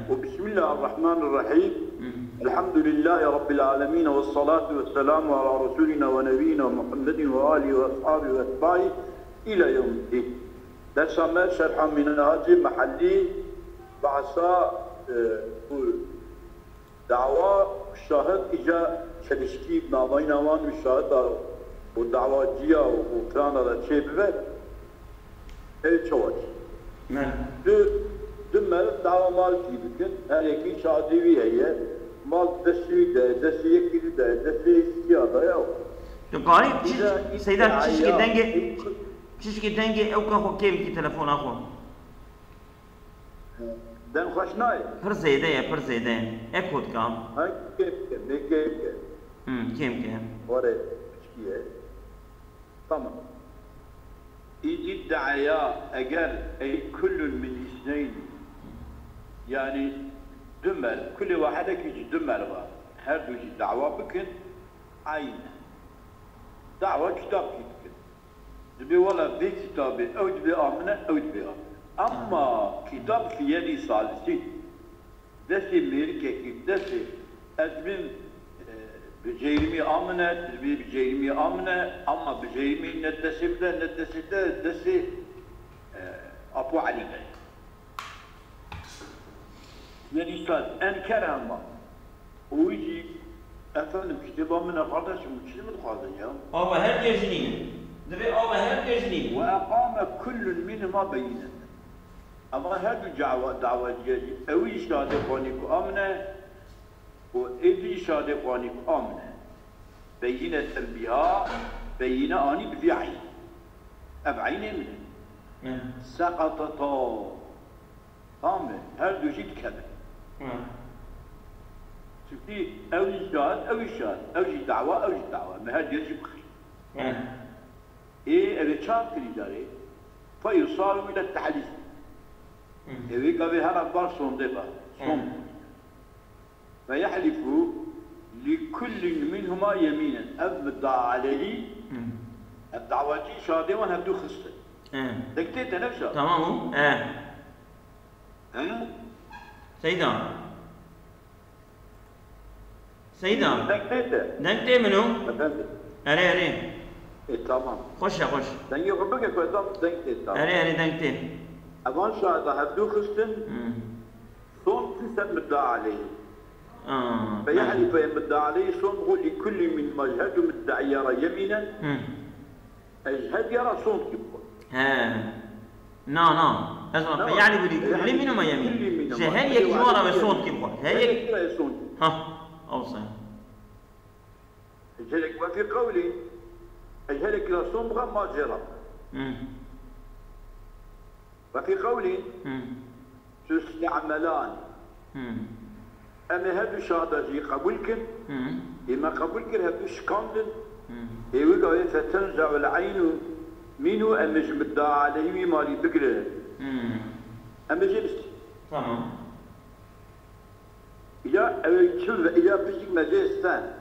وبسم الله الرحمن الرحيم. الحمد لله رب العالمين والصلاة والسلام على رسولنا ونبينا محمد وآله وأصحابه وأتباعه إلى يوم الدين. درس ما شرح من هذه محلي بعثا دعوة الشاهد إجا شلشتي بنابين أوان الشاهد والدعوة جيا وكرانا لتشيبه الشواج. دمر دعوة مال کی بکن هر یکی شادیوی هیه مال دستی ده دستی یکی ده دستی سیاده یا تو قاری سیدا چیزی دنگه او که خو کیم کی تلفن آخو دن خوش نای پر زیده اکود کام های کیم که واره چیه تمام يجي الدعايا أجل أي كل من اثنين يعني دمل كل واحد يجي دمل هذا يجي دعوة بكن عين دعوة كتاب بكن تبي ولا بي كتاب أو تبي آمنة أو تبي آمنة أما كتاب في يدي صالحين دسي ميركي دسي أدمن بجيرمي آمنة تبي بجيرمي آمنة أما بجيرمي ندسي دسي أبو علي يعني صار أنكرها ما ويجي أفهم كتابه من قادش ومشي من قادش يا أبا هل يجنين تبي أبا هل يجنين وأقام كل منهما بينا أما هذا دعوة جديدة أوي شادقاني آمنة وإذا شادقاني آمنة بينة بها بينة أني بفعي أبعين منه سقطتا آمن هل دوشيت كذا شفتي أو جي دعوة ما هذا يجب خير إيه اللي شاف كلي داري فيصار إلى التحديث إيه قبل هذا بار صندوق فيحلفوا لكل منهما يمينا أبدا عليه الدعوة دي شادي وانا هبدو خصة دكتيت نفسها تمام سيدا دكتي منو؟ أري إيه تمام خش دنگي قبك كويتام دكتي تمام أري دكتي أبان شادي هبدو خصة صون تسد مدعى عليه فيحلف يمدعى عليه صون لكل من مجهد مدعي يرى يمينا أجهد يرى صون كبه نعم أصلا يعني بدي منو ما يمين شهل يجوارا بصوت كبه هيك أوصل أجهلك وفي قولي أجهلك لا صنبغة ما جرى وفي قولي تستعملان أما هذا شهادة جي قبولكن إما قبولكن هذا شكاندن يقول فتنزع العين منو أما جمد عليه مالي بقره أما جلست تمام إذا بيجيك مجلستان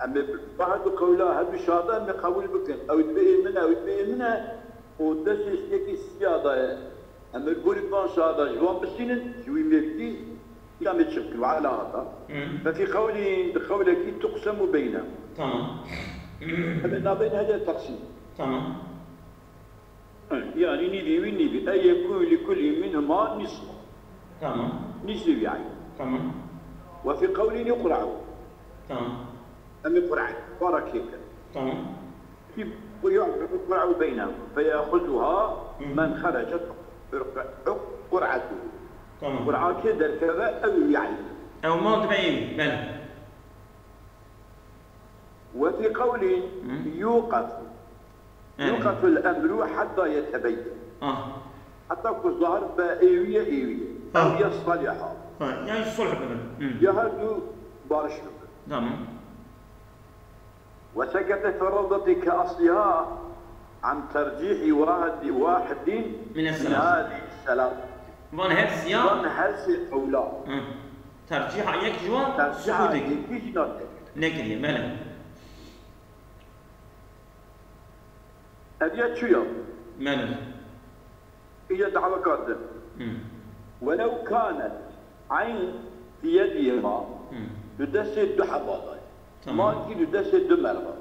أما بعض قولا هذا شهادة أما قبول بكن أو تبين منها ودس يستيقي السيادة أما يقول بان شهادة جوان بسينن جوي ميكتي لا متشكل على هذا ففي قولك تقسم بينهم تمام أما بين هذا التقسيم تمام يعني نبي أي يكون لكل منهما نصف تمام نصف يعني تمام وفي قول يقرع تمام أم يقرع بارك هيك تمام ويقرع بينهم فيأخذها من خرجت قرعته تمام قرعة كذا كذا أو يعني أو ما تبين بل وفي قول يوقف الأمر حتى يتبين حتى يكون ظاهر بإيوية أو يصطلح يعني الصلح يهدو بارش تمام وسكت فرضت كأصلها عن ترجيح واحد من هذه الثلاث من هذه الأولى ترجيح أيك جوا سكوتك نكري مالا أبيات شو يوم مالا هي دعوة قادم ولو كانت عين في يدهما لدس دو حباضاي مالكي لدس دو مرغا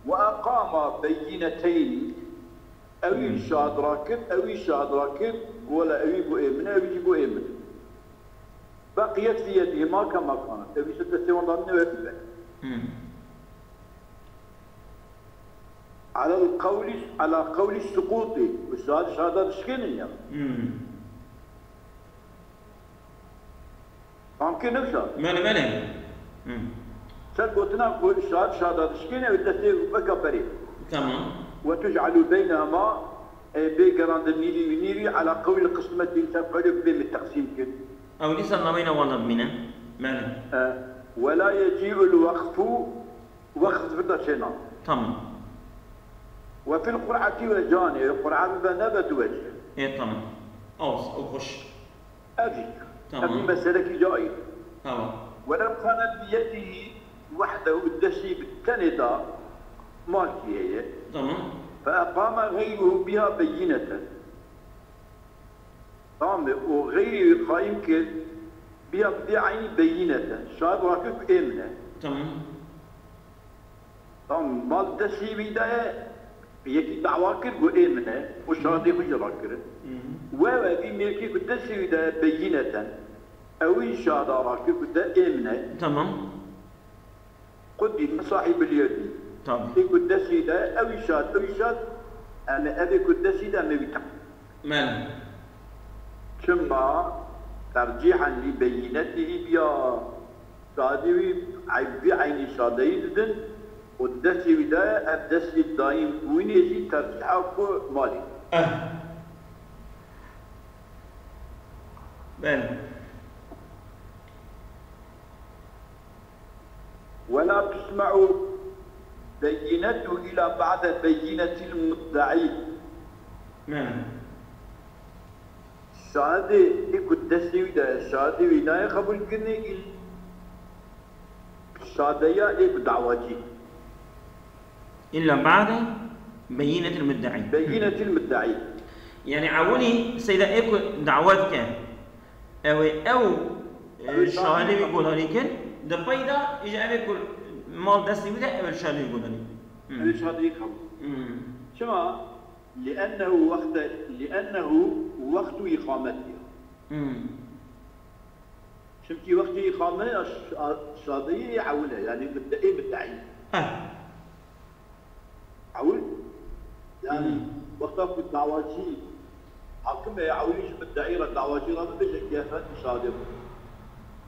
وأقام بينتين أوي شاد راكب ولا أوي بو إيمن أوي بو إيمن بقيت في يدهما كما كانت أوي ستة والله من على قول السقوطي والشهادة شهادة شكينية ممكن نفسه مالي سلبوتنا قول شهادة شكينية والتسير بكبري تمام وتجعل بينهما بيقران النيري ونيري على قول القسمة تنفعل بين التقسيم كده أو ليس النبينا والنبينا مالي ولا يجيء الوقف وقف بدأ شينا تمام وفي القرعة وجاني القرعة بنبت وجه إيه تمام أو خش أبي مسألة جاي ولو كانت بيده وحده الدشي بالتندى مالكي هي تمام فأقام غيره بها بينة قام وغيره قائم كده بها بعين بينة شاهد راكب إمنة تمام مال دشي بداية يكي دعوة كده وإمنة وشاهد يخش راكب وفي ملكي كدسي بداية بينة أو إنشاء راكب كده إمنة تمام قدم صاحب اليد تمام كدسي ده أو إنشاء أنا أبي كدسي ده مبيتك مال ثم ترجيحا لبينته بيا صادوي بعين شاديد والدسي ده الدسي الدائم وين يجي ترجيحه مالي بل ولا تسمع بينته إلى بعد بينة المدعي شاهد يكون دسي ده شاهد ولا يقبل كني شاهدية بدعوتي إلا بعد بينة المدعي المدعي يعني عولي سيدا إيكو دعوتك أو شاهد يقول هذيك ده بيدا إجا أبيكو مال دستي وده أو شاهد يقول هذيك شاهد يقول شما لأنه وقت إقامته شمتي وقت إقامة الشاذية يعولها يعني مدعي بالتعيين عول يعني وقت الدعواتي حكم يعوليش بالدعيرة الدعواتي لا بيجي كيفن شاذي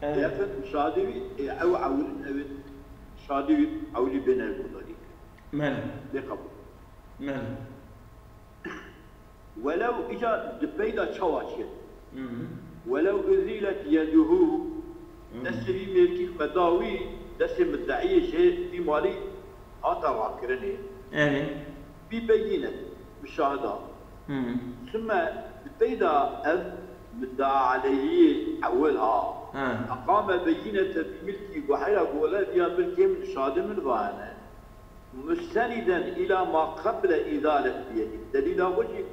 كيفن شاذي أو عول شاذي عولي بين المدرك مال لقبل مال ولو إجا دبيدا شواشية ولو أزيلت يده دسري ملكي مداوي دسر مدعية شيء في مالي هذا راكرني ببينة بالشهادة ثم دبيدا مدعى عليه أولها أقام بينة بملكي وحيرا ولا فيها ملكي من شهادة من ظاهرة مستندا إلى ما قبل إزالة يده دليل وجهك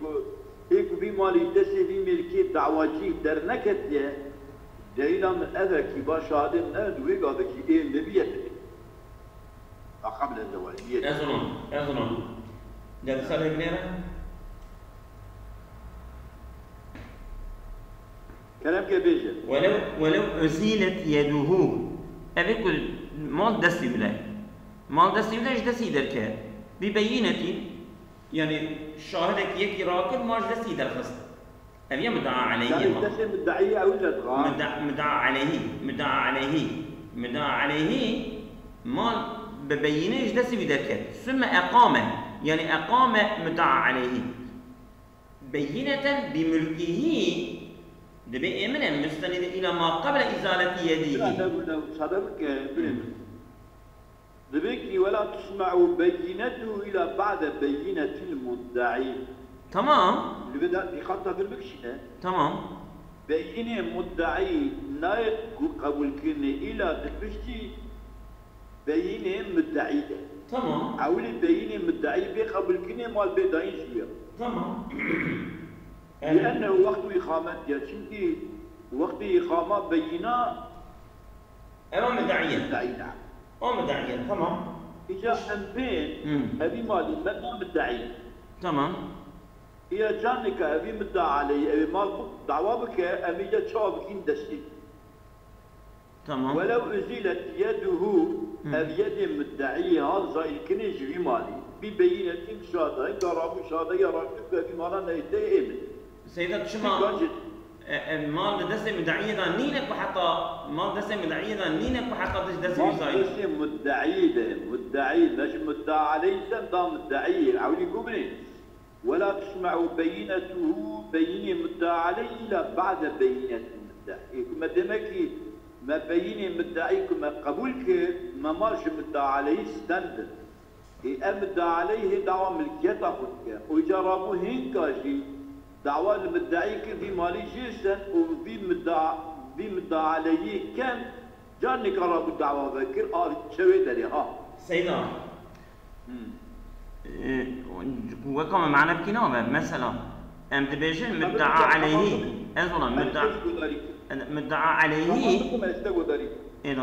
هيك بمالي دسي في ملكي دعواتي درنكت دليل من أذى كبار شهادة من أذى ويقع ذكي إيه نبيته ما قبل الزواج أظن ده رسالة كبيرة كلام كبير ولو أزيلت يده أبيكل مال دسي بلا مال دسي بلا إيش دسي دركه ببينة يعني شاهدك يكي راكب ماش دسي درخص أبي مدعى عليه يعني دسي مدعية أو جدغا مدعى عليه مال ببينة إيش دسي بدركه ثم أقامه يعني أقام مدعى عليه بينة بملكه دبي من مستند إلى ما قبل إزالة يده. صدرك دبيك ولا تسمع بينته إلى بعد بينة المدعي. تمام. اللي بدأ يخطط في البكشة. تمام. بينة مدعي نايق قبل كني إلى دبشتي بينة مدعي. تمام. أولي بينة مدعي بقبل كني مال بداين شوية. تمام. لأنه وقت إقامة يشنتي وقت إقامة بينة أو مدعية مدعية أو مدعية تمام. إجا أنبين أبي مالي ما مدعي تمام. هي جانك أبي مدعى علي أبي مال دعوة بك أبي جا شابكين دستي تمام. ولو أزيلت يده اليد مدعيها زي كنيج في مالي ببينة شهادة قرابو شهادة يراكب أبي مالا نيتي سيدات شما مال دسة مدعية دا نينك وحتى مال دسة مدعية دا نينك وحتى دسة مال دسة مدعي مش مدعى عليه دا مدعي عولي كوبني ولا تسمع بينته بينة مدعى عليه إلا بعد بينة المدعي كما دمكي ما بينة مدعي كما قبولك ما مارش مدعى عليه ستند مدعى عليه دعوة ملكية خدك ويجربوا هنكاجي دعوة المدعي في مالي جيسا وفي مدعى عليه كان جاني قرابوا الدعوة بكر شوي داري ها سيدا وكما معنا بكنابة مثلا ام دبيجن مدعى عليه اظن مدعى عليه ايه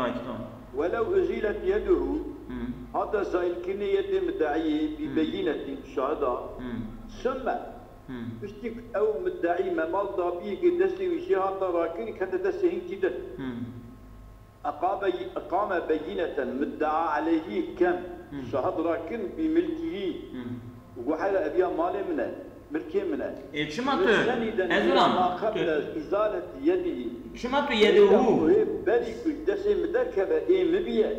ولو ازيلت يده هذا زي الكنية مدعية ببينة شهادة ثم بشتك او مدعي ما مال ضابيه دسي وشهادة راكن كتا دسي هين كده أقام بينة مدعى عليه كم شهد راكن بملكه وحال أبيا مالي منه ملكي منه شماتو قبل إزالة يده شماتو يده بالي كل دسي مدركبة مبيع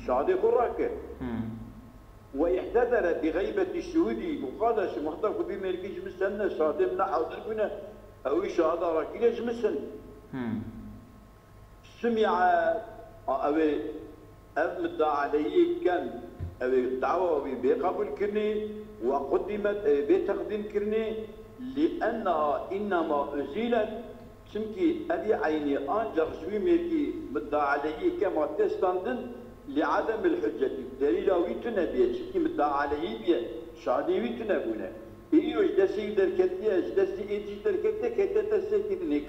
شهد راكن ويحتذر بغيبة الشهود وقال محترف بملكي جمسنا شهد من حاضر كنا أو شهد راكن جمسن سمع أو مدعى عليه كان أو دعوة بقبول كرني وقدمت بتقديم كرني لأنها إنما أزيلت سمكي أبي عيني أنجر شوي ميكي مدعى عليه كما تستندن لعدم الحجة دليل ويتنا بيه سمكي مدعى عليه بيه شادي ويتنا بونه إيو اجدسي دركتيا اجدسي إيجي دركتيا كتتا سيكي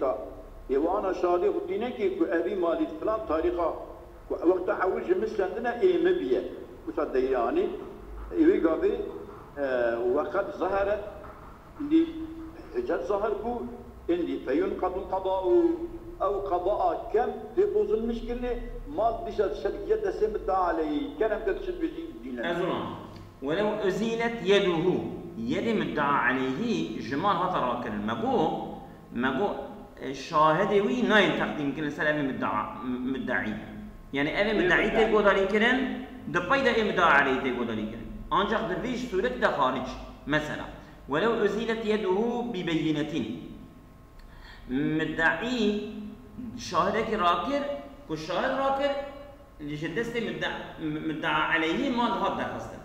وانا شادي قلتينا كي ابي مالي فلان طريقه وقت حوج مسلمنا مبيه وصدياني يقابي وقد ظهرت اللي جد ظهر بو اللي فينقض القضاء او قضاء كم تبوظ المشكله ما بيشد شركه تسمت عليه كلام تشد بيجي دينا ولو ازيلت يده يد مدعى عليه جمال هتراكن مقو الشاهد وي ناين تقديم كل سلامي مدعي يعني أبي مدعي تقول عليه كلام دبيدا إيه مدعى عليه تقول عليه كلام أنجح درفيش صورة ده خارج مثلا ولو أزيلت يده ببينة مدعي شاهدك راكر والشاهد راكر اللي جدست مدعى عليه ما هذا قصده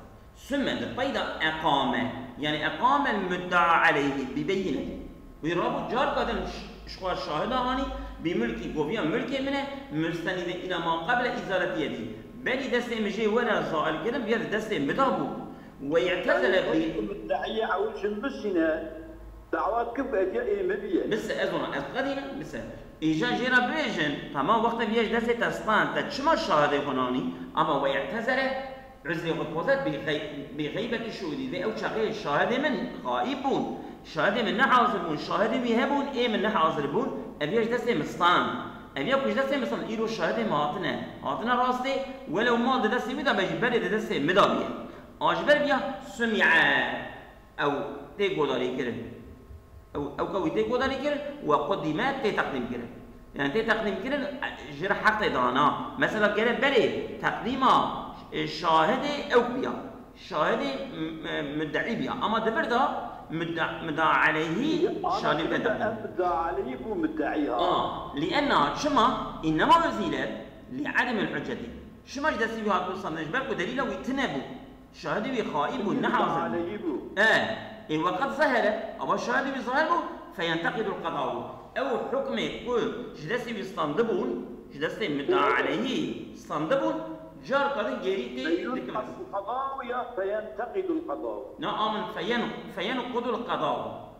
ثم دبيدا أقامة يعني أقام المدعى عليه ببينة ويرابط جار قدم شخوار الشاهد هاني بملكي قوبيا ملكي منه مستند إلى ما قبل إزالة يده بني دسته مجي ولا زائل كده بيد دسته مدابو ويعتزل المدعية أول شيء بس هنا دعوات كيف أجاء مبيا بس أظن أقدر بس إيجا جيرا بيجن تمام وقت بيج دسته تستان تشمل الشاهد هناني أما ويعتزل عزلي وقوزات بغيبة الشهود ذي أو شغيل الشاهد من غائبون شاهد من نحاضربون شاهد بيهبون إيه من نحاضربون أبيش دسته مستان أبيش دسته مستان إيرو الشاهد هاتنا راسته ولو ما دسته مدا بجبر دسته مدا بيه أجبر بيه سمع أو تيجو داري كره أو كوي تيجو داري كره وقدمات تقديم كره يعني تقديم كره جرى حق دانا مثلا كره بري تقديمه الشاهد أو بيه شاهد مدعي بيه أما دبرده مدعى عليه شاهد مدعى عليه هو مدعيها لأن شما إنما أزيلت لعدم الحجة شما جدسي بها توصل نجبرك دليله ويتنبو شاهد بخائب نحاظر وقد ظهر أو الشاهد بظهره فينتقد القضاء أو حكم كل جدسي بيستنضبون جدسي مدعى عليه استنضبون جار قضي جريتي القضاء فينتقد القضاء نعم فينقض القضاء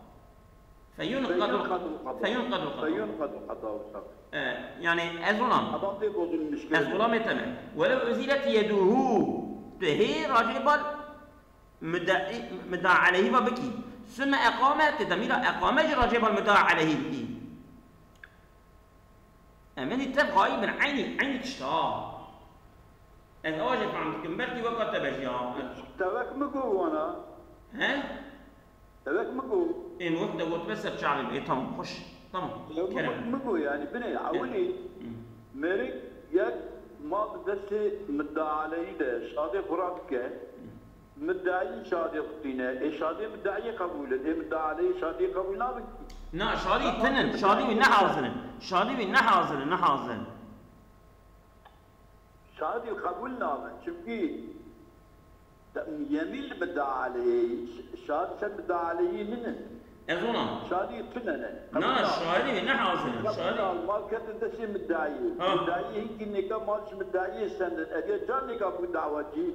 فينقض القضاء. فينقض القضاء. يعني أظلم. أضطي بود المشكلة. أظلم تمام. ولو أزيلت يده تهي راجبا مدعى عليه وبكي. ثم أقامة تدمير أقامة راجبا المدعى عليه بكي. أمني تبقى من عيني تشتاق. أنا أواجه فهمت كمبرتي وقت تبجيها. توك مقو أنا. ها؟ توك مقو. إن وقت بس بشعر إيه تمام خش تمام. كلام. مقو يعني بني عولي. مريك يك ما بدرس مدعى عليه ده شادي قرابك. مدعي شادي قتينا. شادي مدعي قبول. مدعى عليه شادي قبول نابك. نا شادي تنن شادي بالنحازن شادي بالنحازن شادي القبول نابك شبكي يميل مدعى عليه شادي مدعى عليه منن أظن شادي تنن نا شادي بالنحازن شادي ما كنت تسي مدعي هيك نكا مالش مدعي سند أجي جان نكا بدعوتي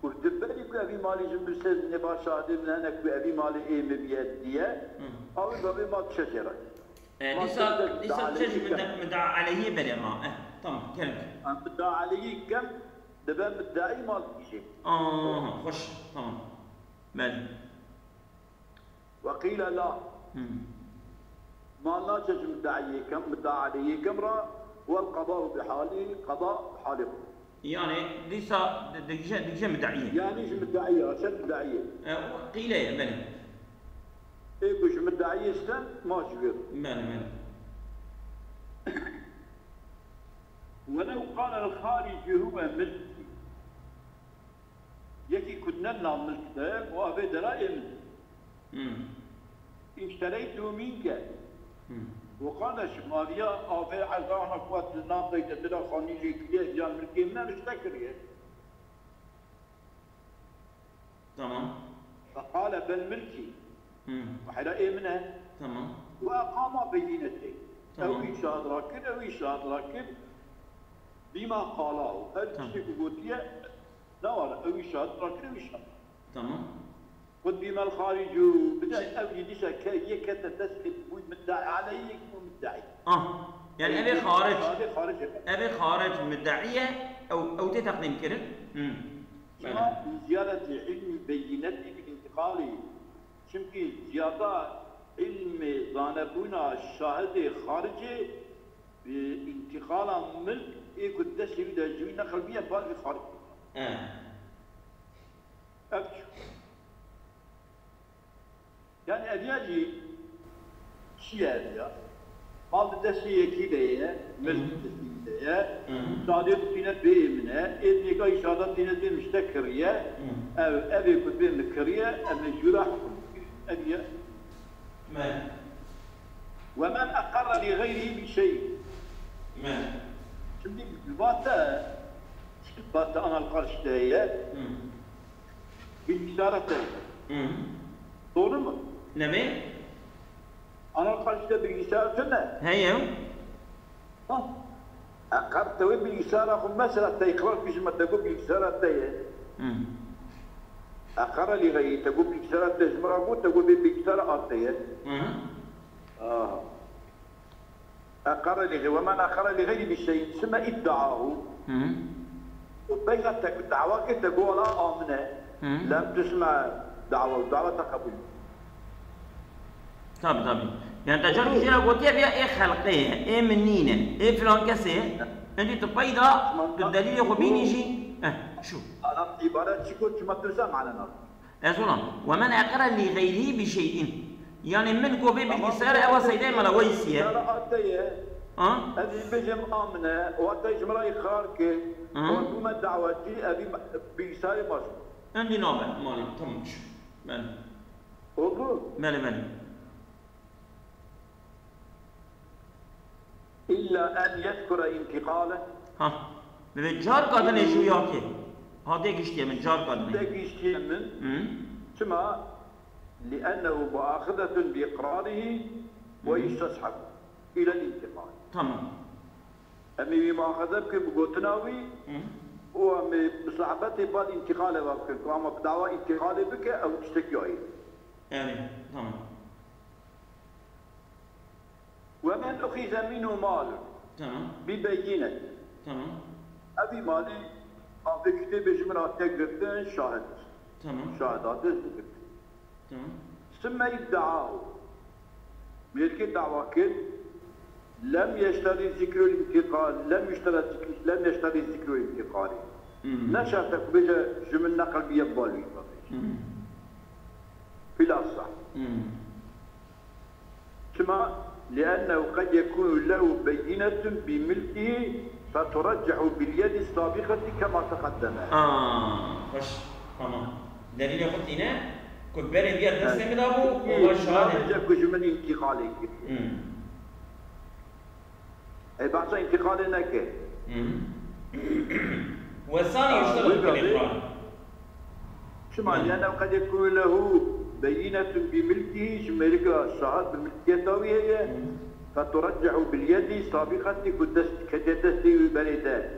وتبالي كأبي مالي جنبسد نبا شادي من أنا كأبي مالي إيه مبيدية أو بابي ما تشجرة. لسه تشجر مدعى عليه بلي ما تمام كلمة. مدعى عليه كم دبا مدعي ما شيء. خش تمام. مالي. وقيل لا. ما لا تشجر مدعى عليه كم را والقضاء بحاله قضاء بحاله. يعني لسه دقيقة مدعية. يعني ايش مدعية؟ شد مدعية. قيل يا بني. ايه كش مدعية استن ما شبير. بني. ولو قال الخارج هو ملكي. يكي كنا لنا ملك وابي دراهم. اشتريته منك. وقال شماليا أبي عزانا قوات الناطق تدرى خانيجي كليه جان ملكي منا نشتكريه. تمام. فقال بل ملكي. وحلا إيه منها؟ تمام. وأقام بينتين. أو إشهاد راكب بما قاله. هل تشتكي قوتية؟ لا ولا أو إشهاد راكب إشهاد. تمام. قد بما الخارج بدأ أو يدشا كي تتسكت مدعي عليه ومدعي. يعني أبي خارج مدعية أو تقديم كده. زيادة علم بينتي بانتقالي. شمكي زيادة علم ظانبونا الشاهد خارجي بانتقال ملك يكون دسي بدا جوي نقل بيها بالي خارج. أبشو. يعني أجاجي شيئا مال دسي كده ملك دسي صادق تينت بيمنا إذن كاي صادق تينت بمشتكرية أو أبي كنت بمكرية أم الجراح أبي ومن أقر لغيره بشيء شبني بالباتا أنا القرش تاهي بالإشارة تاهي doğru mu? Ne mi? Ana karşıda bilgisayar ne? Hayır. أقرت بالإشارة هم مثلا تيقرأ في جمع تقول بالإشارة تيه. أقرأ لغيره تقول بالإشارة تجمع تقول بالإشارة أتيه. أقرأ لغيره ومن أقرأ لغيره بشيء ثم ادعاه. وبينت دعواك تقول آمنة لم تسمع دعوة تقبل. طبعا. يعني تجرب كثيرة قلت يا بيا إيه خلقية إيه منينة إيه فلان كسيه أنت تبيدا بالدليل يخبين يجي شو أنا عبارة شكوت ما ترسم على نار أصلاً ومن أقر لغيره بشيء يعني من قبل بالإسارة أو سيدة ملويسية هذه بجم آمنة وتجمع إقرارك وثم دعوتي أبي بإسارة مصر عندي نوبة مالي تمش مالي إلا أن يذكر انتقاله من جار قادن يجو ياكي هذا يجي من جار قادن هذا يجي من ثم لأنه مؤاخذة بإقراره ويستصحب إلى الانتقال تمام أمي مؤاخذة بقوتناوي وأمي بصحبتي بعد انتقاله وقت كما بدعوى انتقاله بك أو تشتكيه يعني تمام ومن أخذ منه مال تمام ببينة تمام أبي مالي في كتاب جمرات تقربتن شاهد تمام شهادات تمام ثم يدعاه ملك دعوة كل لم يشتري ذكر الانتقال لم يشتري ذكر الانتقال نشأتك بجا جمل نقل بيبالي في الأصح كما لأنه قد يكون له بينة بملكه فترجح باليد السابقة كما تقدم. خوش تمام. دليل قلت هنا كبري بيد دستي مدابو هو شاهد. جاكو جمل انتقالي. أي بعض انتقالي نكه. والثاني يشترط بالإقرار. شما لأنه قد يكون له بينة بملكه جملك الشهاد بالملكية هي فترجع باليد سابقة كدستي بلدان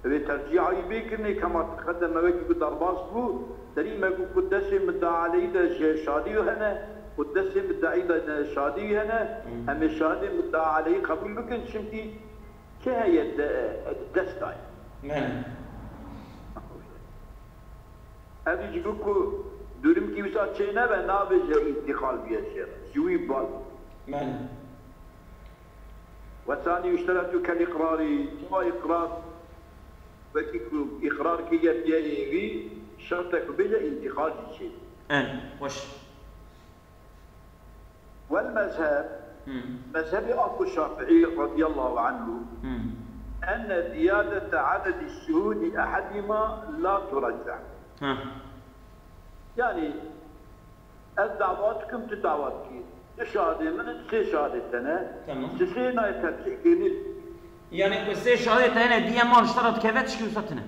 بترجيع يبيكني كما تقدم وكي قد أرباصبو دليل ما قدسي مدعى عليه شادي هنا قدسي مدعى شادي هنا أما الشادي مدعى عليه قبول بكن شمتي كهي الدستاي نعم أبي جبكو دورم كي وسات شينا بنابج انتقال بيشير جوي بال نعم والثاني يشترط كالإقرار هو إقرار وكيكو إقرار كي يبيعي شرطك بلا انتقال الشيء وش والمذهب مذهب أبو الشافعي رضي الله عنه أن زيادة عدد الشهود أحدهما لا ترجع يعني الدعوات كم تدعوات كي شهادة من سي شهادتنا سينا يترجعين يعني سي شهادتنا دي ما اشترط كذا شو وصلتنا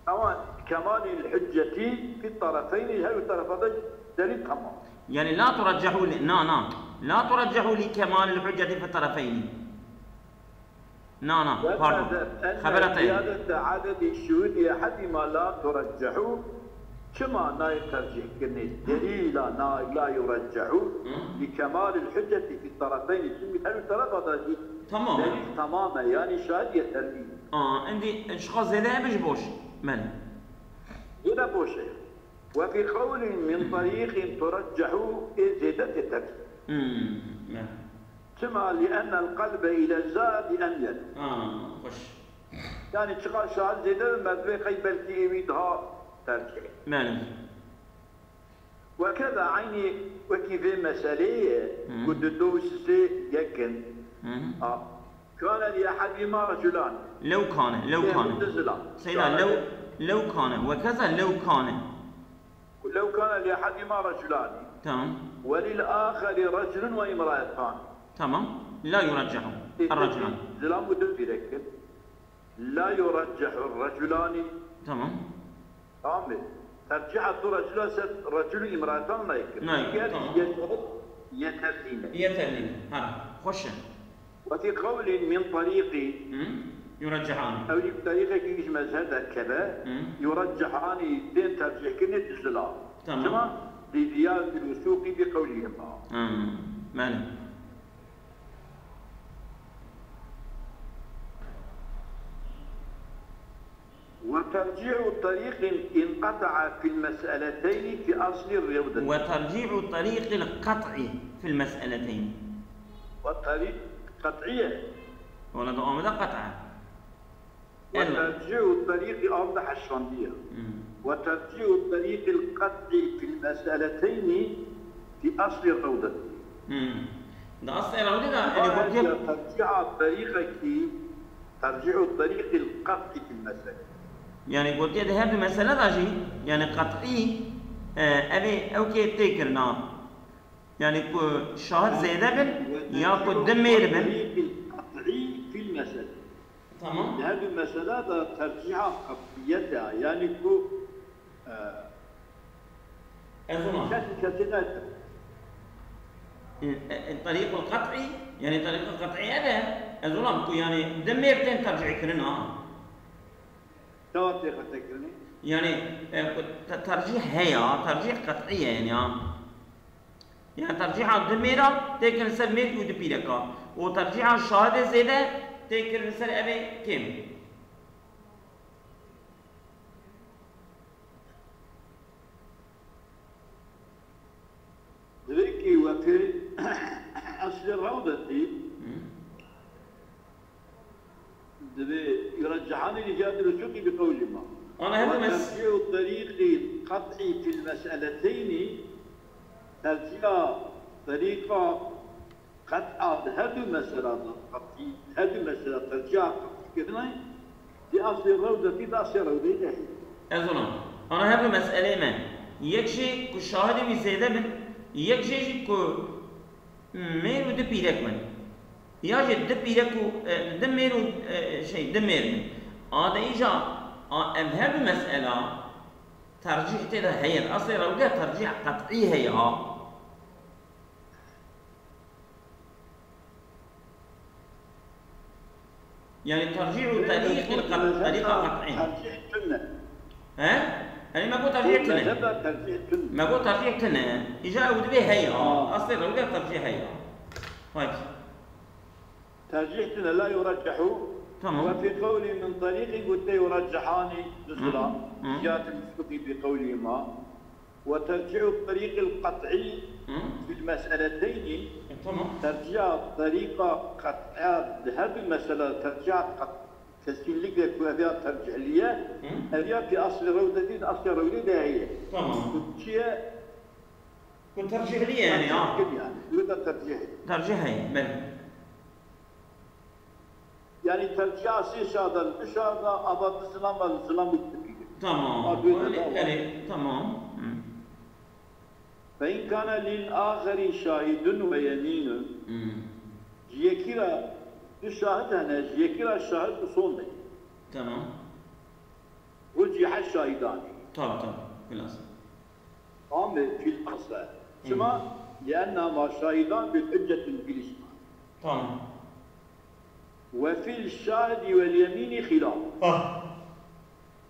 طبعا كمال الحجة في الطرفين هل الطرفين دليل تمام يعني لا ترجحوا لي نعم لا ترجحوا لي كمال الحجة في الطرفين نعم خبرتين زيادة عدد الشهود أحدهما لا ترجح كما لا يترجح كني دليل لا يرجح لكمال الحجة في الطرفين هل الطرف تمام دليل تماما يعني شهادة ترجيح عندي اشخاص زي مش بوش من هنا بوش وفي قول من طريق ترجح زيادة الترجيح كما لأن القلب إلى الزاد أميل خوش يعني تشغل شهادة زيادة المدوي قيبل تيويدها ترجيح وكذا عيني وكيف مسألة قد دوسي يكن كان لأحدهما رجلان لو كان سيدا لو كان وكذا لو كان لأحدهما رجلان تمام وللآخر رجل وامرأتان تمام لا يرجح الرجلان زلام ودل يركب لا يرجح الرجلان تمام آمين ترجع رجل امرأتان لا يكن يترلين هذا خوش وفي قول من طريق يرجحان أو طريق كيش مذهب كذا يرجحان دين ترجيح كنت الزلام تمام لزيادة الوثوق بقولهما ماله وترجيع الطريق انقطع في المسألتين في أصل الروضة وترجيع الطريق القطعي في المسألتين والطريق قطعية ولا ده قطعة وترجيع الطريق أرض حشرندية وترجيع الطريق القطعي في المسألتين في أصل الروضة ده أصل الروضة ده ترجيع الطريق القطعي في المسألة يعني قلت لي هذه مسألة داجي يعني قطعي أبي أوكي تكرنا يعني شهر زيادة بن يا قدام ميربن قطعي في المسألة تمام هذه المسألة ترجيع قطعيتها يعني كو كثيرات الطريق القطعي يعني طريق القطعي هذا أظلم يعني دم ميربن ترجع كرنا يعني ترجيح هي ترجيح قطعية يعني يعني ترجيح دميرة تكن سر ميت ودبيركا وترجيح الشهادة زيادة تكن سر أبي كم ذكي وفي أصل الروضة يرجحان لجهاد الرسوخ بقول ما وترجيع الطريق القطعي في المسألتين ترجيع طريقة قطع هذه مسألة قطعي هذه مسألة ترجيع قطعي كذا في أصل الروضة في أصل الروضة أظن أنا هذه مسألة ما يكشي كشاهد بزيادة من يكشي كو ميرو دبيرك من ياجي دبيركو دميرو شيء دمير هذا إجا أم هذه مسألة ترجيح تلا هي الأصل الروضة ترجيح قطعي هي يعني ترجيع طريقة قطعية. ترجيح كنا. ها؟ يعني ما قلت ترجيح كنا. ما قلت ترجيح كنا. إجا ودبي هي أصل الروضة ترجيح هي. طيب. ترجيح كنا لا يرجح. تمام. وفي قولي من طريق قلت يرجحان جزء جاءت المسكوتي بقولهما وترجيع الطريق القطعي في المسألتين ترجيع طريقة قطعية هذه المسألة ترجيع تسكين لك وهي ترجع لي هي في أصل الروضة أصل الروضة هي تمام كنت ترجع لي يعني ترجيح هي يعني ترجيع سيش هذا مش هذا أبد الإسلام تمام فإن كان للآخر شاهد ويمين جيكرا الشاهد هنا جيكرا الشاهد بصوني تمام رجح الشاهدان طبعا خلاص في الأصل ثم لأنهما شاهدان بالحجة بالإجماع تمام وفي الشاهد واليمين خلاف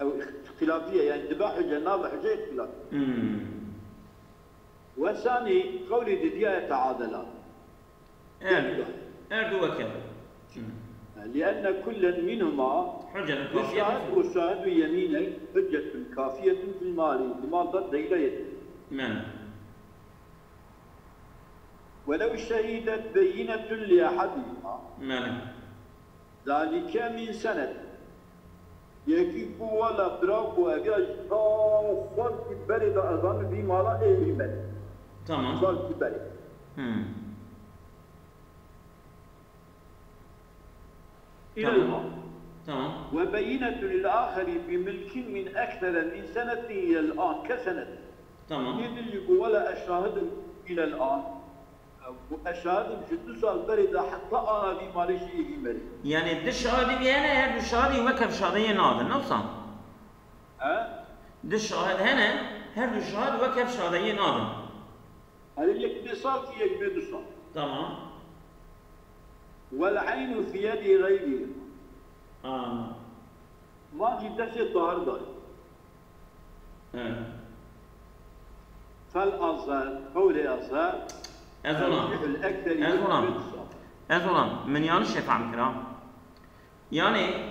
أو اختلافية يعني اتباع حجة نابع حجة اختلافية والثاني قول ديديا يتعادلان أردو وكذا لأن كل منهما حجة كافية والشاهد يمينه حجة كافية في المال ضد دليل نعم ولو شهدت بينة لأحدهما نعم ذلك من سنة يكيب ولا براكو أبياج صار في بلد أظن في مالا إيه بلد تمام صار في بلد تمام وبينة للآخر بملك من أكثر من سنة إلى الآن كسنة تمام يدل ولا أشاهد إلى الآن أشاهد جد سؤال بريدة حتى أنا في مالي شيء في مالي يعني دش شهادي بيانا هاد الشهادي وكف شهادية ناظر نفسه دش شهاد هنا هاد الشهاد وكف شهادية ناظر هذا يكبي صار في يكبي دشار تمام والعين في يد غيره ما جدش الظاهر ذلك فالأصل قول الأصل أظلم من يعني الشيخ عم كلام يعني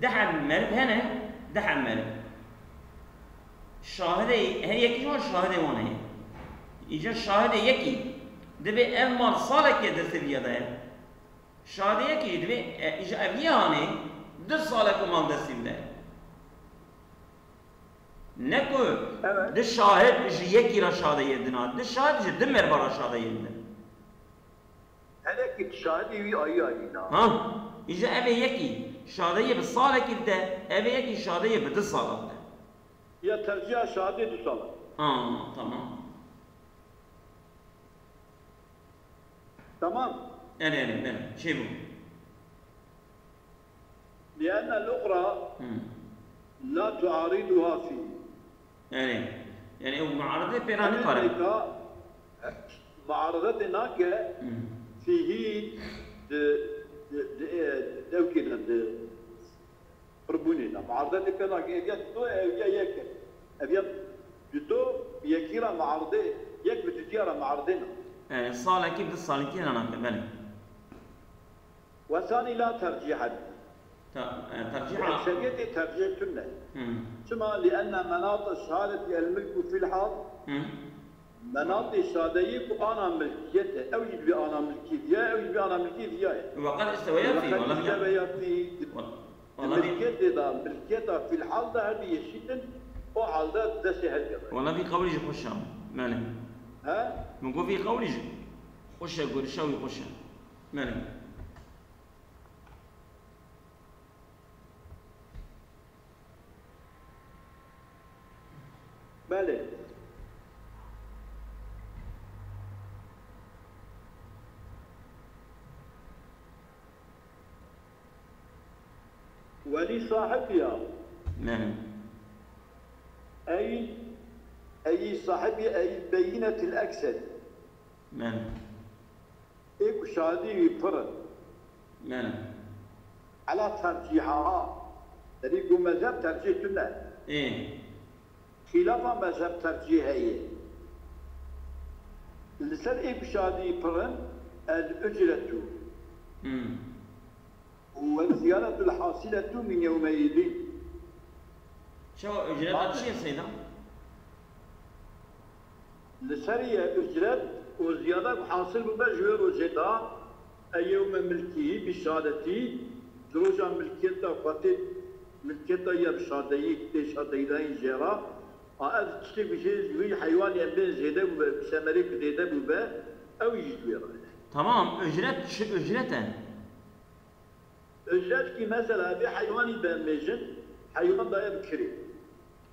دحل المرب هنا دحل المرب الشاهدة هي يكي شو الشاهدة وانا هي إجا الشاهدة يكي دبي أمر صالك يدرس اليدا الشاهدة يكي دبي إجا أبياني دس صالك وما درس اليدا نكو ده الشاهد اجي يكي را شاهده يدنا ده الشاهد اجي دمر برا شاهده يدنا هذاك الشاهد يبي اي اجا ابي يكي شاهده بالصاله كده ابي يكي شاهده بد الصاله يا ترجيع شاهده بالصاله تمام انا شيبو لان الاخرى لا تعارضها فيه يعني معارضة بيراني قارئ معارضة هناك فيه دو كده قربونينا معارضة هناك أبيض جدو يكيرا معارضة يك بتجيرا معارضنا صالة كيف الصالتين أنا بله. وثاني لا ترجيح ترجيح الأكثرية ترجيح كنا ثم لأن مناط شهادة الملك في الحال مناط شهاديك وأنا ملكيته أو يجي أنا ملكيتها أو يجي أنا ملكيتها وقد استويا فيه ولم استويا فيه ملكيتها في الحال ده هذه الشيء وحال ده دسه والله في قولي خشام مالك ها بنقول في قولي خش يقول شوي خش مالك مالك ولصاحبها نعم أي صاحبي أي بينة الأكثر نعم إيه شادي فرد نعم على ترجيحها تريد مذهب ترجيح لنا إيه خلاف مذهب ترجيحية لسر إيه شادي فرد الأجرة والزيادة الحاصلة من يومئذ شو أجرة شيء سيدا؟ لسرية أجرة وزيادة حاصل بمجهور وزيادة أيوم ملكي بشهادتي دروجة ملكيتا فاتت ملكيتا يا بشهادتي تشهادتي لاين جيرا هذا تشتي بشيء زوي حيوان يبين زيادة بسمري بديدة ببا أو يجويرا تمام أجرة شو أجرة؟ أجرة كي مثلا بحيواني بمجن حيوان ضايع بكري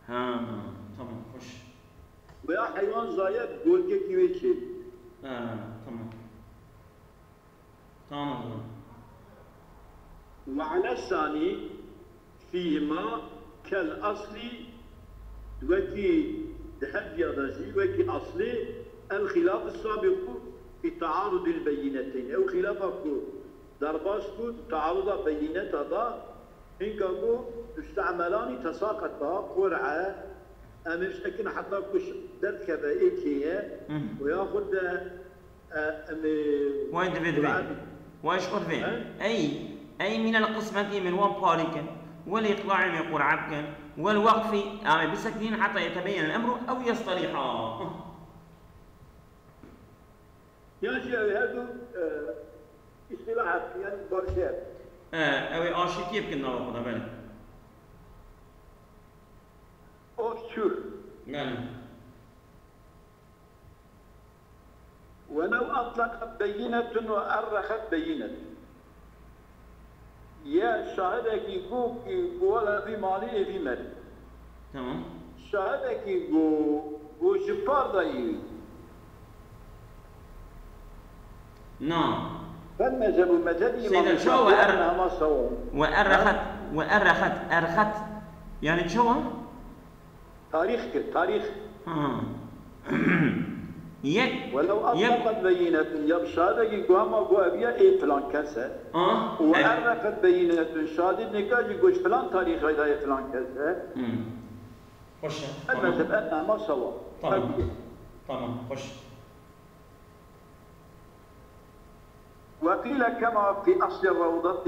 تمام خوش ويا حيوان ضايع بقول كيويتشي تمام تمام وعلى الثاني فيهما كالأصل وكي دحد يضاجي وكي أصلي الخلاف السابق في تعارض البينتين أو خلافه درباسكو تعارض بينات هذا إن كانوا تستعملان تساقطا قرعة أمش أكن حتى كش درد كبائكية ويأخذ وين تفيد وايش قلت فين؟ أي من القسمة من وان باريكا والإقلاع من قرعبك والوقف بسكنين حتى يتبين الأمر أو يصطلحا. يجي هذا اصطلاحات يعني برشات. أو آشيتي بكنا وقنا بالك. أوشور. نعم. ولو أطلقت بينة وأرخت بينة. يا شاهدك يقول ولا في مالي في مال. تمام. شاهدك يقول جبار ضيق. نعم. فالمذهب المذهبي سيدنا شو وأرخت أرخت يعني شو؟ تاريخ يك ولو أطلقت بينة يبشادك يقوم أبيا إيه فلان كسر وأرخت بينة شادد نكاج يقول فلان تاريخ هذا فلان كسر خش المذهب أنها ما سوا تمام خش وقيل كما في أصل الروضة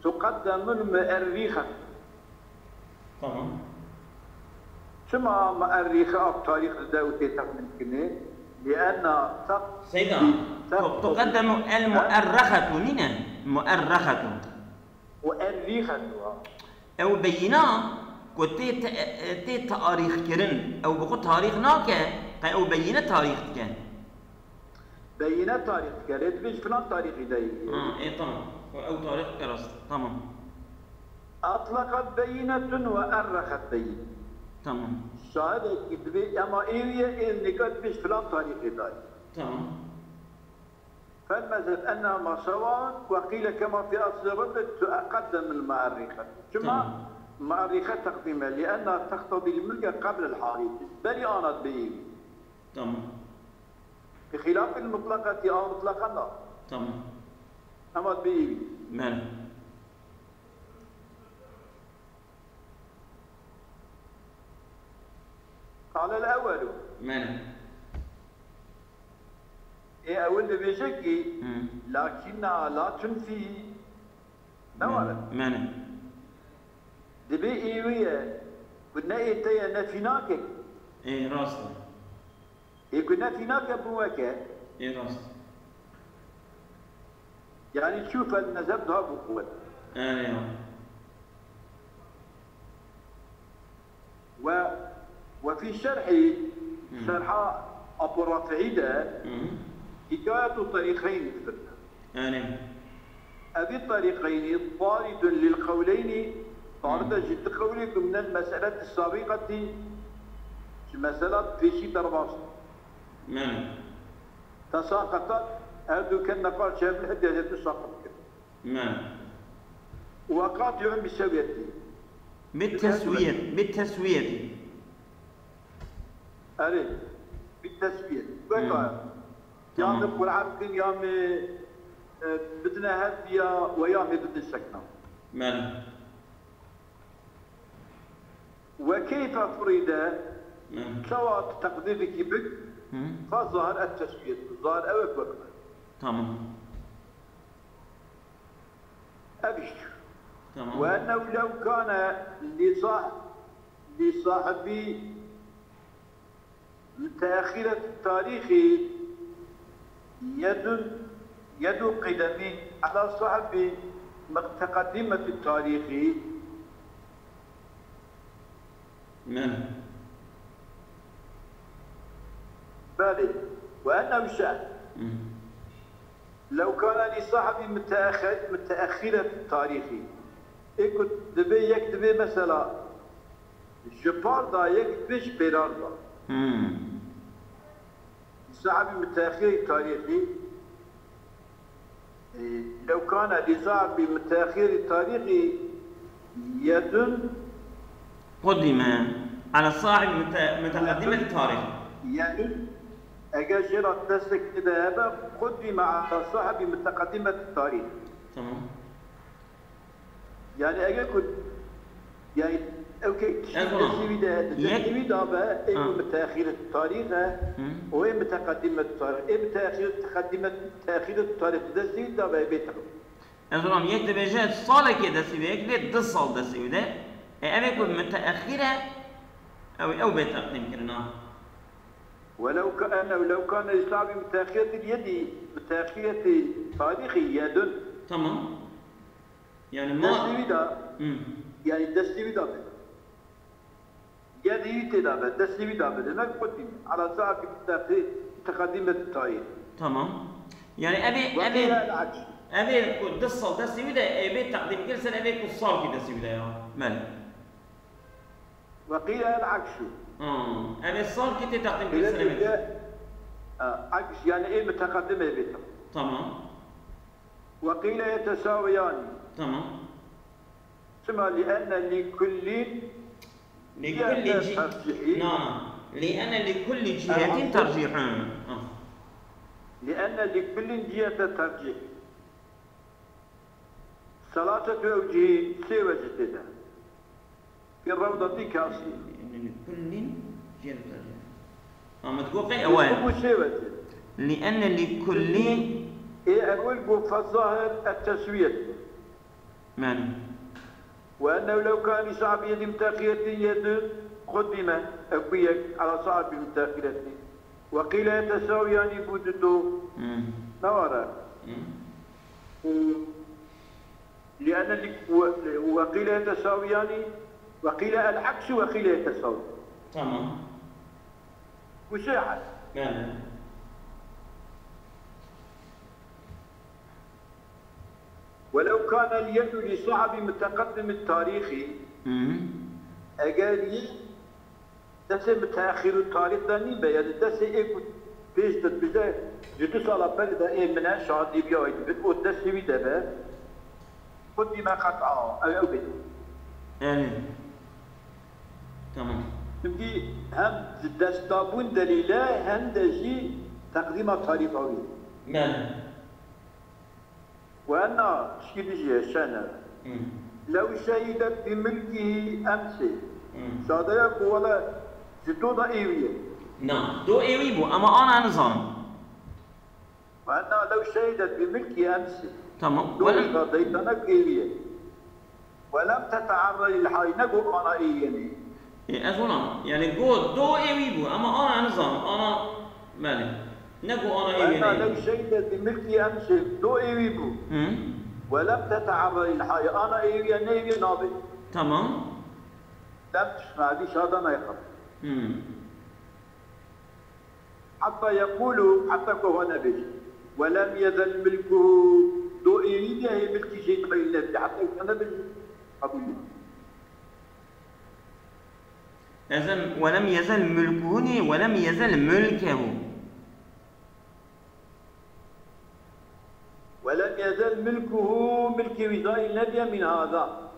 تقدم المؤرخة تمام ثم مؤرخة بتاريخ الدولة تقدم لأن سيدا تقدم المؤرخة من مؤرخة أو بينا كنت تاريخ كرن أو بقول تاريخ ناك أو بينا تاريخ كان بينة تاريخ كريت بيش فلان تاريخ داي إيه تمام أو تاريخ كرست تمام أطلقت بينة وأرخت بينة تمام شاهد كتبي أما إيه نقد بيش فلان تاريخ داي تمام فالمذهب أنها ما سواء وقيل كما في أصل الرد تقدم المؤرخة ثم مؤرخة تقديمها لأنها تقتضي الملك قبل الحادث بل أنا به تمام بخلاف المطلقة أو مطلقا لا تمام أما به نعم قال الأول نعم ببيجكي لكنها لا تنفي نوارد معنى دبي إيوية كنا إيتيا نفيناك إيه راسته إيه كنا فيناك بوكا إيه راسته يعني تشوف النزب ده بقوة أيوه وفي شرح أبو رافعيدة حكاية طريقين أيوه هذه الطريقين طارد للقولين طارد جد قولك من المسألة السابقة مسألة في شيء درباس نعم تساقطت هذا كان نقال شاب الحديث تساقط نعم وقاطع بالسوية بالتسوية أري بالتسوية بقى يام القرآن يام بدنا هدية ويام بدنا السكنة نعم وكيف فريدة سواء تقديرك بك فظهر التسوية ظهر أوك وقت تمام أبش تمام وأنه لو كان لصاحب متأخرة التاريخ يد قدم على صاحب متقدمة التاريخ بل وأنه شأن لو كان لصاحب متأخرة التاريخ يكتب دبي مثلا جباردا يكتبش بيراردا صاحب متأخر التاريخ لو كان لصاحب متأخر التاريخ يد قدم على صاحب متقدمة التاريخ يد أجاجر تسك إذا قدم على صاحب متقدمة التاريخ تمام يعني أجاكل يعني أوكي تسوي ده متأخر التاريخ وهي متقدمة التاريخ متأخر التاريخ ده سوي ده بيتر أزرام يكتب جات صالة كده سوي يكتب دصال ده سوي ده أبيكون متأخرة أو بتقديم كرنا ولو كان الإسلام متأخرة اليد متأخرة تاريخية تمام يعني ما يعني دستي ده يدي تدابة دستي ده لأنك قدم على صاحب متقدمة التاريخ تمام يعني أبي دصل دستي ده أبي تقديم كل سنة أبي قصار كده دستي ده يا مال وقيل العكس أبي الصار كده تقديم كل سنة عكس يعني إيه متقدمة بيتر تمام وقيل يتساويان تمام ثم لأن لكل جهة نعم لأن لكل جهة ترجيح لأن لكل جهة ترجيح ثلاثة أوجه سوى جديدة في الروضة كاسي لأن لكل جهة ترجيح ما تقول أوان لأن لكل إيه أقول فالظاهر التسوية معنى وأنه لو كان صاحب يد متأخرة يد قدم أبويك على صاحب متأخرة وقيل يتساويان بودتو نوارا لأن وقيل يتساويان وقيل العكس وقيل يتساوي تمام وشاحن ولو كان اليد لصاحب متقدم التاريخ أجاري دسي متأخر التاريخ داني بيان دسي إيه بيش تتبزا جدو سالا بلدا إيه منها شادي بيوي بتقو دسي بيدبا قدي ما قطعه أو بيت تمام تمدي هم دستابون دليلا هم دجي تقديم التاريخ أوي وأن شكله السنة لو شهدت بملكه أمس شهدت ولا جدو ضئيوية نعم دو إيوي بو أما أنا نظام وأنها لو شهدت بملك أمس تمام ولم ضيتنك إيريا ولم تتعرض للحي نقول أنا إيريني أظن يعني قول دو إيويبو أما أنا نظام أنا مالي نقول أنا إيويني وأنها لو شهدت بملك أمس دو إيويبو ولم تتعرض للحي أنا إيريني نابي تمام لم تسمع دي شهادة ما يخاف حتى يقولوا حتى هو نبي ولم يزل ملكه دو إيريني هي ملك شيء غير النبي حتى هو نبي قبول إذن ولم يزل ملكه ولم يزل ملكه ولم يزل ملكه ملك وزاء النبي من هذا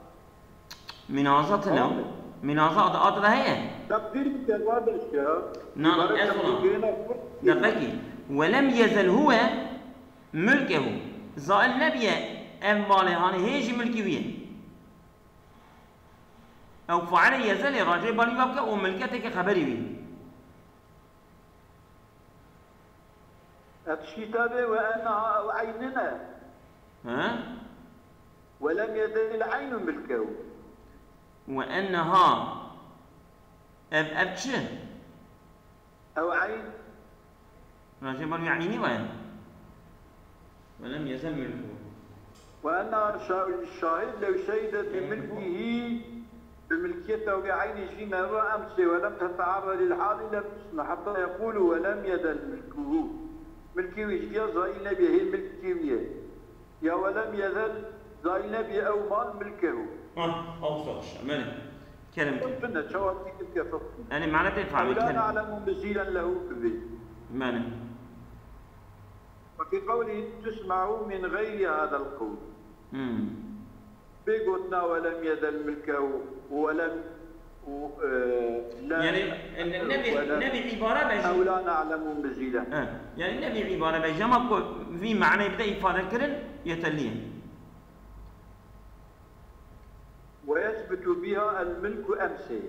من هذا أطلع هي تقدير بالتوابع الشهر نعم أزونا ولم يزل هو ملكه زاء النبي أمبالي هاني هيجي ملكي ويه أو فعل يزال راجع بالي بابك وملكتك خبري بي الشتابة وأنها وعيننا ها ولم يزل العين ملكه وأنها أبتش أو عين راجع بالي عيني وين ولم يزل ملكه وأنها الشاهد لو شهدت بملكه بملكيته بعين شيء مرة أمس ولم تتعرض للحال لم تسمع حتى يقولوا ولم يزل ملكه ملكي وجديا زائل النبي هي ملكي يا ولم يزل زائل النبي أو مال ملكه أوصلش مالي كلمة قلنا شواتي تلك فقط أنا معناته يفعل لا نعلم مزيلا له به مالي وفي قوله تسمع من غير هذا القول بيقولنا ولم يزل ملكه ولم يعني النبي عبارة بيجي أو لا نعلم مزيلا يعني النبي عبارة بيجي ما في معنى يبدأ يفعل كرن يتليه ويثبت بها الملك أمسي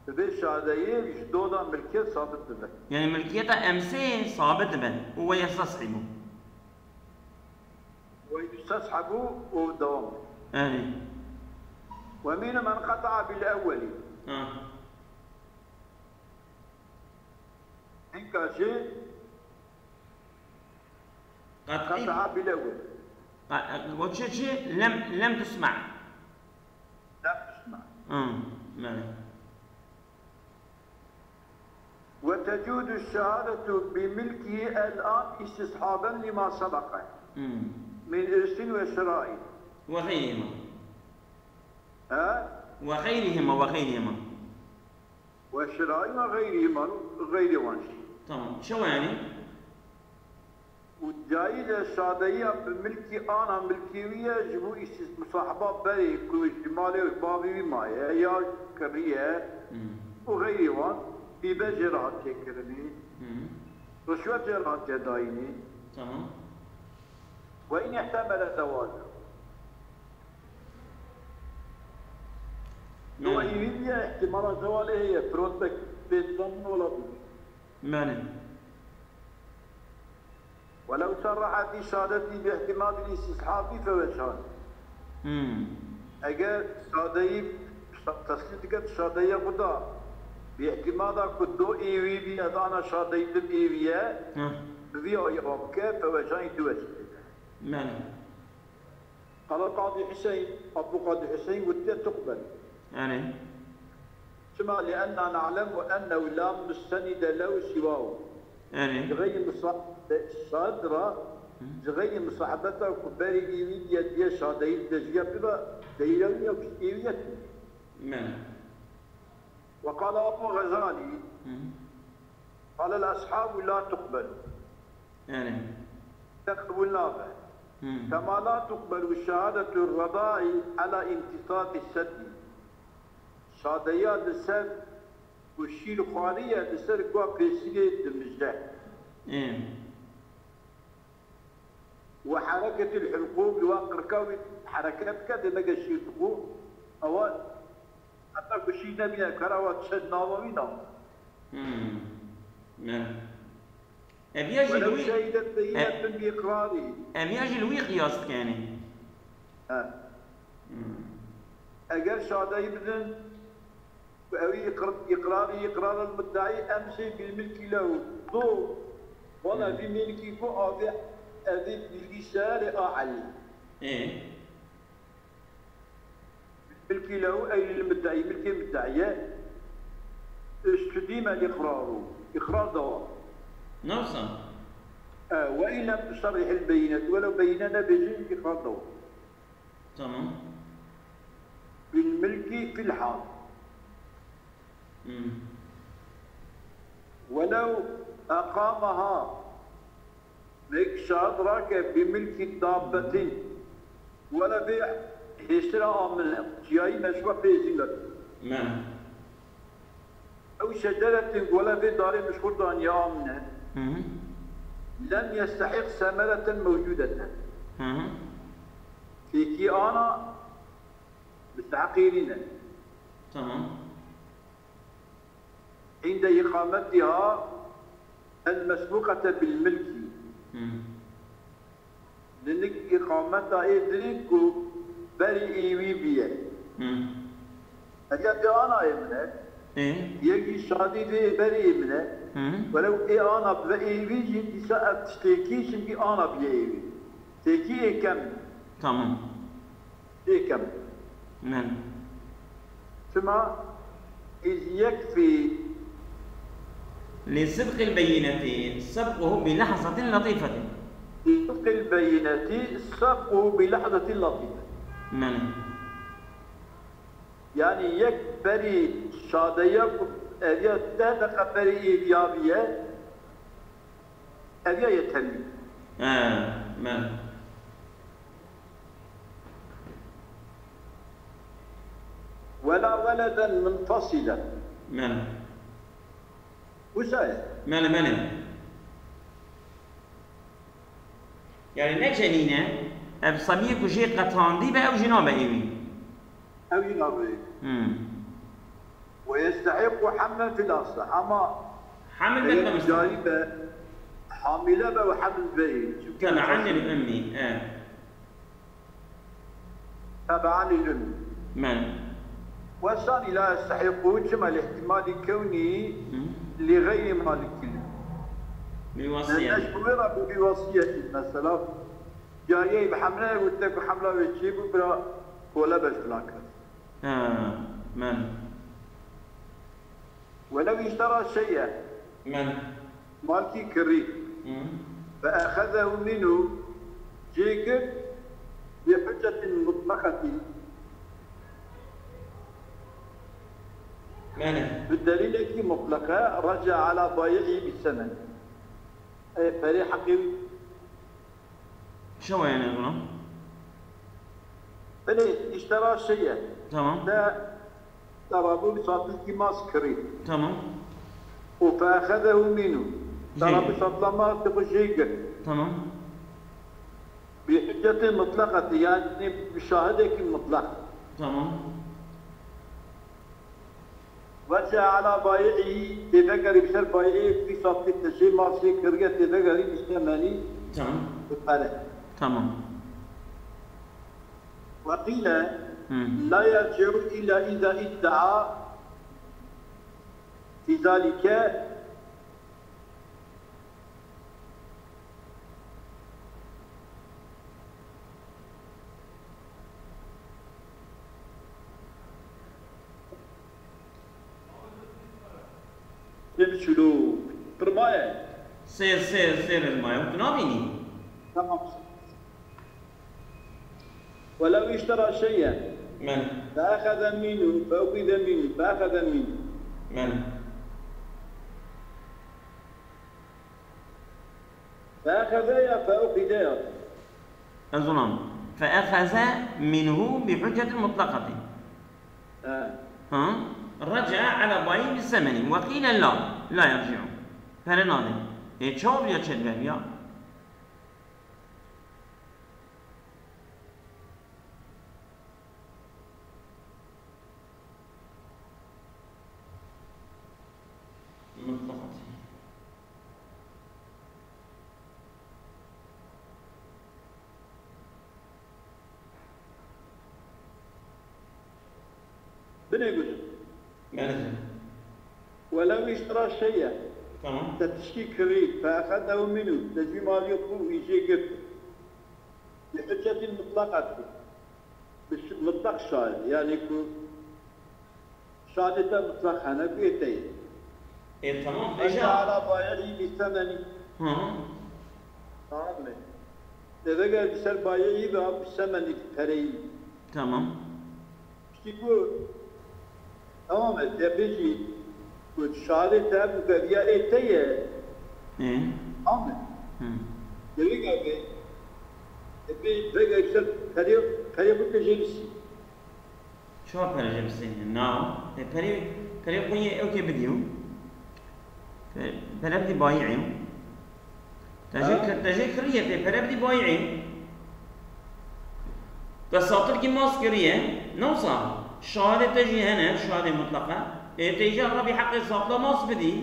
بالشهادية جدودا ملكية ثابت به يعني ملكيته أمسي ثابت به هو يستصحبه ويستصحبه ودوامه ومن من قطع بالأول إن كان شيء قطع بالأول قلت شيء لم تسمع مالي وتجود الشهادة بملكه الآن استصحابا لما سبق من إرث وشراء وغيرهما وغيرهما وشراء وغيرهما غير وانش تمام شو يعني؟ والجائزة الشهادية بملكي أنا ملكيوية جبو مصاحبة بري كل جمالي وبابي ما يا كبيرة وغير وان في بجرات تكرني رشوة جرات يدايني تمام وإن احتمل زواجه لو يريد احتمال زواله هي بروتك بيتضمن ولا بد ماني ولو صرح في شهادتي باحتمال الاستصحاب فهو شهادة اگر شهادتي تصديق شهادتي خدا باحتمال كدو ايوي بي ادانا شهادتي بايوية بفيا يابك فهو شهادة توسط ماني قال القاضي حسين أبو قاضي حسين قلت تقبل يعني ثم لأننا نعلم أنه لا مستند له سواه يعني غير صادرة غير مصاحبته كباري إيويد يدي شهادين دجية بلا ديلون يوكس وقال أبو غزالي قال الأصحاب لا تقبل يعني تقبل نافع كما لا تقبل الشهادة الرضاع على امتصاص السد شهاديات السد والشيل خالية لسر قوى بيسيلة المجدع وحركة الحلقوم لواقر كوي حركات كده نجا الشيل حقوق أول حتى كشي نبيا كراوات شد ناومي ناو أبي أجي ولو لوي شهدت بينة بإقراره. أبي أجي لوي قياس كاني أجر شهادة بدن أوي إقرار المدعي أمشي بالملك له ضو ولا بملكي فو هذه بالإشارة أعلى. إيه بالملك له أي للمدعي ملك المدعية استديم الإقرار إقرار دواء. نوصل. وإن لم تصرح البينة ولو بيننا بجن إقرار دواء. تمام. بالملك في الحال. ولو أقامها مكشاد راكب بملك دابة ولا بيع يشترى منها جاي مشروع بيزيلك. نعم. أو شجرة ولا بدار مشهور دنيا منها لم يستحق ثمرة موجودة. في كي أنا مستحقين. تمام. عند إقامتها المسبوقة بالملك. لأنك إقامتها إدريك بري إيوي بيه. أجل أنا إمنا يجي شادي في بري إمنا ولو أنا بإيوي جدي سأل تشتكي شمكي أنا بإيوي تشتكي كم. تمام. كم. نعم. ثم إذ يكفي لصدق البينة سبقه بلحظة لطيفة. لصدق البينة سبقه بلحظة لطيفة. نعم. يعني يكبري شادية أبيا تهدق بري إيبيابية أبيا يتهلي. نعم. ولا ولدا منفصلا. نعم. وسائل. ماله يعني نجنينا بصبيك وشي قطاندي بقى وجنابه إيوي أو جنابه ويستحق حملا في الأصل حمل بك جاربة حاملة بقى وحمل بيه تبعا للأمي تبعا للأمي والثاني لا يستحق كما الاحتمال الكوني لغير مالك بوصية نشبه بوصية مثلا جاية بحملة وتك حملة وتجيب برا ولا بس فلاك ولو اشترى شيئا مالكي كريم فأخذه منه جيك بحجة مطلقة بالدليل كي مطلقة رجع على بائعه بالثمن. أي فري حقيقي. شو يعني يقولون؟ فري اشترى شيئا. تمام. لا ترابو بصوت الكماس كريم. تمام. فأخذه منه. ترابو بصوت لما تبجيك. تمام. بحجة مطلقة يعني بشاهدك مطلقة. تمام. رجع على بائعه تذكر بسر بائعه في صف التشيء ما في كرجة تذكر بسماني. تمام. تمام. وقيل لا يرجع إلا إذا ادعى في ذلك شلو برماية سير الماء وتنابيني. تمام. ولو اشترى شيئا فأخذ منه فأخذ منه فأخذ فأخذ الظلام فأخذ منه بحجة مطلقة. رجع على باين بالثمن وقيل لا يرجع. فلنادي يتشوف يتشد بها مطلقة. بنقول بله. ولو اشترى شيئا تمام. تشكي كريم فأخذه منه تجي مال يقول ويجي قبل بحجة مطلقة مطلق شاهد يعني يكون شهادة مطلق حنفيتين إيه تمام. أجا على بايعي بثمن تمام إذا قال بسر بايعي بثمن كريم تمام. يقول تمام تبيجي والشهادة تاب بقيا إتيه إيه. تمام يبي قال يبي بقى يصير كريم بتجيبسي شو پرجه بسین؟ ناو پری کوی اوکی بدیو پری بدی بایعیم تجی کریه پری بدی بایعیم تساطر کی ماس کریه نوصا شهاده تجی هنه شهاده مطلقه تيجي ربي حق الصاط لا ماس بدي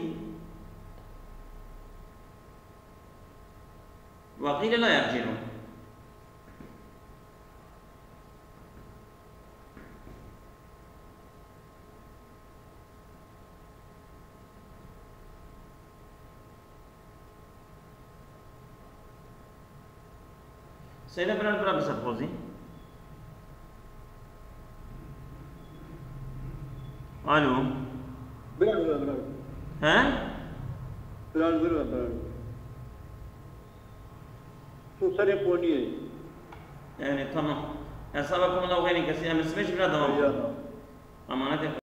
وقيل لا يرجعون سيدة برا بس أفوزي ألو برا ها؟ برا شو سري قونية يعني تمام أصابكم الله خير كثير. أنا سمعت بلا دوام أمانة